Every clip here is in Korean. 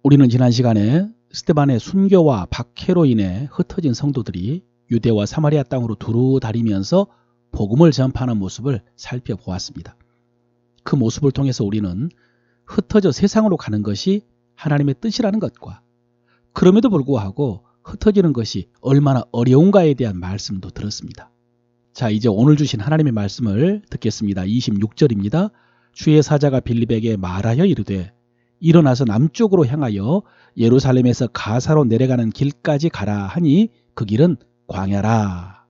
우리는 지난 시간에 스데반의 순교와 박해로 인해 흩어진 성도들이 유대와 사마리아 땅으로 두루 다니면서 복음을 전파하는 모습을 살펴보았습니다. 그 모습을 통해서 우리는 흩어져 세상으로 가는 것이 하나님의 뜻이라는 것과 그럼에도 불구하고 흩어지는 것이 얼마나 어려운가에 대한 말씀도 들었습니다. 자, 이제 오늘 주신 하나님의 말씀을 듣겠습니다. 26절입니다. 주의 사자가 빌립에게 말하여 이르되 일어나서 남쪽으로 향하여 예루살렘에서 가사로 내려가는 길까지 가라 하니 그 길은 광야라.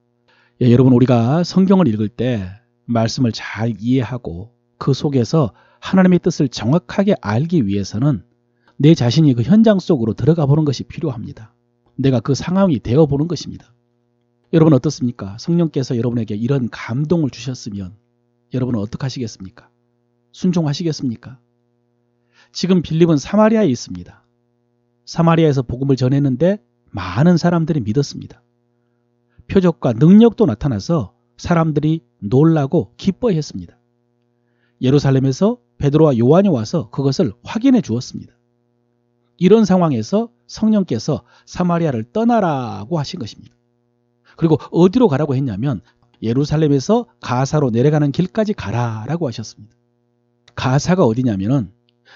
여러분, 우리가 성경을 읽을 때 말씀을 잘 이해하고 그 속에서 하나님의 뜻을 정확하게 알기 위해서는 내 자신이 그 현장 속으로 들어가 보는 것이 필요합니다. 내가 그 상황이 되어 보는 것입니다. 여러분 어떻습니까? 성령께서 여러분에게 이런 감동을 주셨으면 여러분은 어떻게 하시겠습니까? 순종하시겠습니까? 지금 빌립은 사마리아에 있습니다. 사마리아에서 복음을 전했는데 많은 사람들이 믿었습니다. 표적과 능력도 나타나서 사람들이 놀라고 기뻐했습니다. 예루살렘에서 베드로와 요한이 와서 그것을 확인해 주었습니다. 이런 상황에서 성령께서 사마리아를 떠나라고 하신 것입니다. 그리고 어디로 가라고 했냐면 예루살렘에서 가사로 내려가는 길까지 가라라고 하셨습니다. 가사가 어디냐면은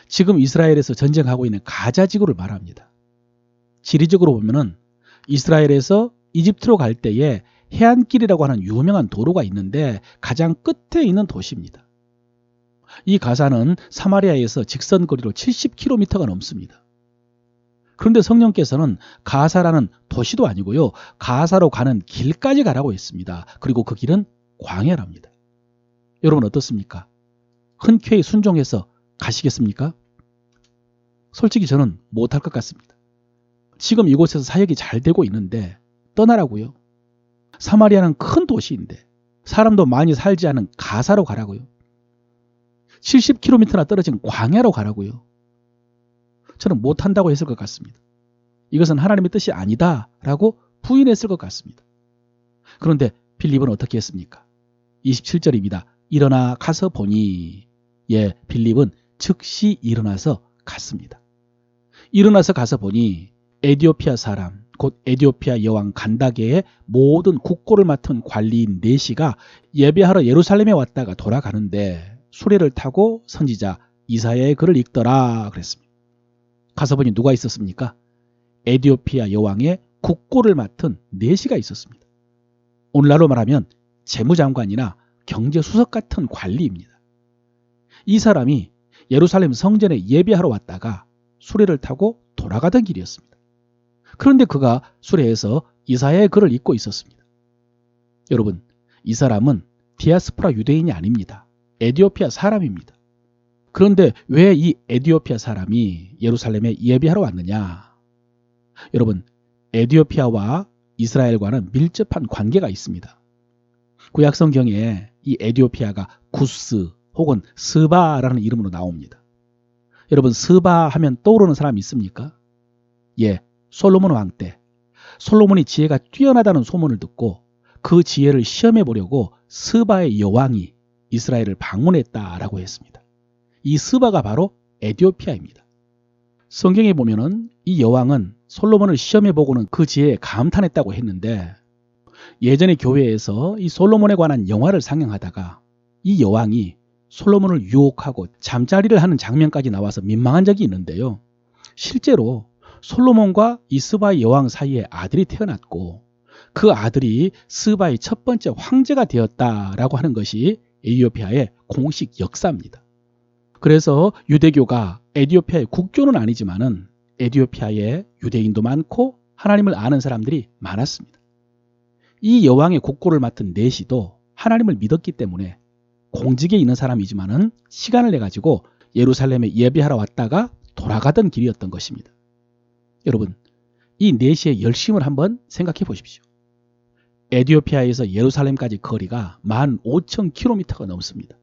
지금 이스라엘에서 전쟁하고 있는 가자 지구를 말합니다. 지리적으로 보면은 이스라엘에서 이집트로 갈 때에 해안길이라고 하는 유명한 도로가 있는데 가장 끝에 있는 도시입니다. 이 가사는 사마리아에서 직선 거리로 70km가 넘습니다. 그런데 성령께서는 가사라는 도시도 아니고요, 가사로 가는 길까지 가라고 했습니다. 그리고 그 길은 광야랍니다. 여러분 어떻습니까? 흔쾌히 순종해서 가시겠습니까? 솔직히 저는 못할 것 같습니다. 지금 이곳에서 사역이 잘 되고 있는데 떠나라고요? 사마리아는 큰 도시인데 사람도 많이 살지 않은 가사로 가라고요? 70km나 떨어진 광야로 가라고요? 저는 못한다고 했을 것 같습니다. 이것은 하나님의 뜻이 아니다라고 부인했을 것 같습니다. 그런데 빌립은 어떻게 했습니까? 27절입니다. 일어나 가서 보니, 빌립은 즉시 일어나서 갔습니다. 일어나서 가서 보니 에디오피아 사람, 곧 에디오피아 여왕 간다게의 모든 국고를 맡은 관리인 네시가 예배하러 예루살렘에 왔다가 돌아가는데 수레를 타고 선지자 이사야의 글을 읽더라 그랬습니다. 가서 보니 누가 있었습니까? 에디오피아 여왕의 국고를 맡은 네시가 있었습니다. 오늘날로 말하면 재무장관이나 경제수석 같은 관리입니다. 이 사람이 예루살렘 성전에 예배하러 왔다가 수레를 타고 돌아가던 길이었습니다. 그런데 그가 수레에서 이사야의 글을 읽고 있었습니다. 여러분, 이 사람은 디아스포라 유대인이 아닙니다. 에디오피아 사람입니다. 그런데 왜 이 에디오피아 사람이 예루살렘에 예배하러 왔느냐? 여러분, 에디오피아와 이스라엘과는 밀접한 관계가 있습니다. 구약 성경에 이 에디오피아가 구스 혹은 스바라는 이름으로 나옵니다. 여러분, 스바 하면 떠오르는 사람이 있습니까? 솔로몬 왕 때 솔로몬이 지혜가 뛰어나다는 소문을 듣고 그 지혜를 시험해 보려고 스바의 여왕이 이스라엘을 방문했다라고 했습니다. 이 스바가 바로 에디오피아입니다. 성경에 보면은 이 여왕은 솔로몬을 시험해 보고는 그 지혜에 감탄했다고 했는데, 예전에 교회에서 이 솔로몬에 관한 영화를 상영하다가 이 여왕이 솔로몬을 유혹하고 잠자리를 하는 장면까지 나와서 민망한 적이 있는데요. 실제로 솔로몬과 이 스바의 여왕 사이에 아들이 태어났고 그 아들이 스바의 첫 번째 황제가 되었다라고 하는 것이 에디오피아의 공식 역사입니다. 그래서 유대교가 에디오피아의 국교는 아니지만은 에디오피아에 유대인도 많고 하나님을 아는 사람들이 많았습니다. 이 여왕의 국고를 맡은 네시도 하나님을 믿었기 때문에 공직에 있는 사람이지만은 시간을 내 가지고 예루살렘에 예배하러 왔다가 돌아가던 길이었던 것입니다. 여러분, 이 네시의 열심을 한번 생각해 보십시오. 에디오피아에서 예루살렘까지 거리가 15,000km가 넘습니다.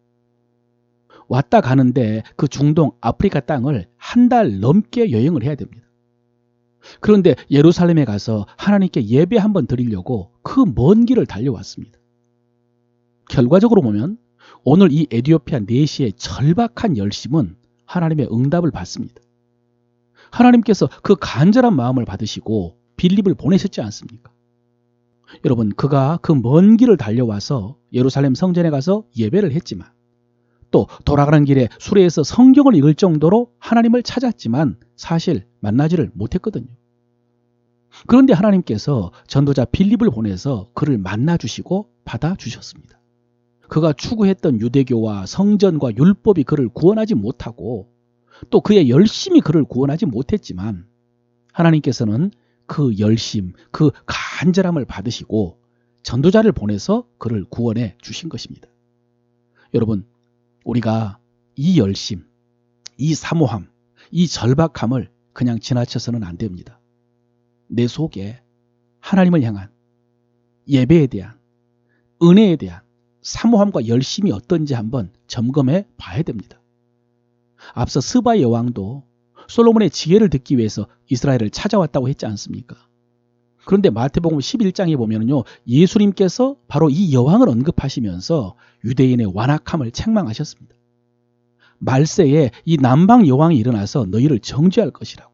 왔다 가는데 그 중동 아프리카 땅을 한 달 넘게 여행을 해야 됩니다. 그런데 예루살렘에 가서 하나님께 예배 한번 드리려고 그 먼 길을 달려왔습니다. 결과적으로 보면 오늘 이 에디오피아 네시의 절박한 열심은 하나님의 응답을 받습니다. 하나님께서 그 간절한 마음을 받으시고 빌립을 보내셨지 않습니까? 여러분, 그가 그 먼 길을 달려와서 예루살렘 성전에 가서 예배를 했지만, 또 돌아가는 길에 수레에서 성경을 읽을 정도로 하나님을 찾았지만 사실 만나지를 못했거든요. 그런데 하나님께서 전도자 빌립을 보내서 그를 만나주시고 받아주셨습니다. 그가 추구했던 유대교와 성전과 율법이 그를 구원하지 못하고, 또 그의 열심이 그를 구원하지 못했지만, 하나님께서는 그 열심, 그 간절함을 받으시고 전도자를 보내서 그를 구원해 주신 것입니다. 여러분, 우리가 이 열심, 이 사모함, 이 절박함을 그냥 지나쳐서는 안 됩니다. 내 속에 하나님을 향한 예배에 대한, 은혜에 대한 사모함과 열심이 어떤지 한번 점검해 봐야 됩니다. 앞서 스바의 여왕도 솔로몬의 지혜를 듣기 위해서 이스라엘을 찾아왔다고 했지 않습니까? 그런데 마태복음 11장에 보면요, 예수님께서 바로 이 여왕을 언급하시면서 유대인의 완악함을 책망하셨습니다. 말세에 이 남방 여왕이 일어나서 너희를 정죄할 것이라고.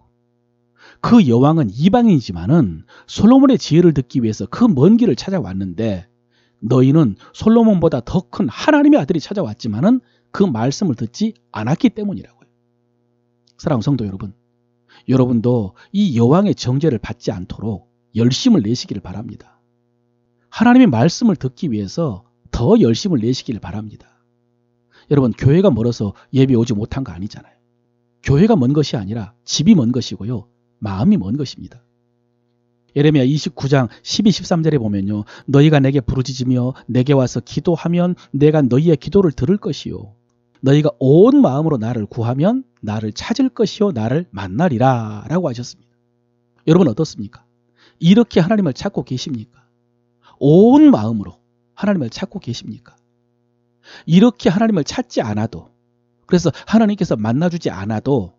그 여왕은 이방인이지만은 솔로몬의 지혜를 듣기 위해서 그 먼 길을 찾아왔는데, 너희는 솔로몬보다 더 큰 하나님의 아들이 찾아왔지만은 그 말씀을 듣지 않았기 때문이라고요. 사랑하는 성도 여러분, 여러분도 이 여왕의 정죄를 받지 않도록 열심을 내시기를 바랍니다. 하나님의 말씀을 듣기 위해서 더 열심을 내시기를 바랍니다. 여러분, 교회가 멀어서 예배 오지 못한 거 아니잖아요. 교회가 먼 것이 아니라 집이 먼 것이고요, 마음이 먼 것입니다. 예레미야 29장 12, 13절에 보면요, 너희가 내게 부르짖으며 내게 와서 기도하면 내가 너희의 기도를 들을 것이요, 너희가 온 마음으로 나를 구하면 나를 찾을 것이요 나를 만나리라 라고 하셨습니다. 여러분 어떻습니까? 이렇게 하나님을 찾고 계십니까? 온 마음으로 하나님을 찾고 계십니까? 이렇게 하나님을 찾지 않아도, 그래서 하나님께서 만나주지 않아도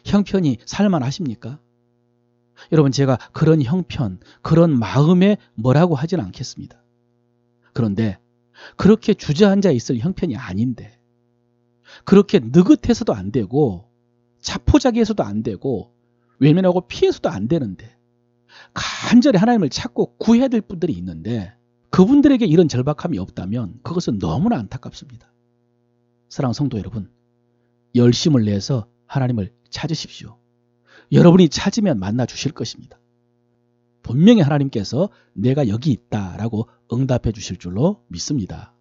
형편이 살만하십니까? 여러분, 제가 그런 형편, 그런 마음에 뭐라고 하진 않겠습니다. 그런데 그렇게 주저앉아 있을 형편이 아닌데, 그렇게 느긋해서도 안 되고 자포자기해서도 안 되고 외면하고 피해서도 안 되는데, 간절히 하나님을 찾고 구해야 될 분들이 있는데 그분들에게 이런 절박함이 없다면 그것은 너무나 안타깝습니다. 사랑하는 성도 여러분, 열심을 내서 하나님을 찾으십시오. 여러분이 찾으면 만나 주실 것입니다. 분명히 하나님께서 내가 여기 있다라고 응답해 주실 줄로 믿습니다.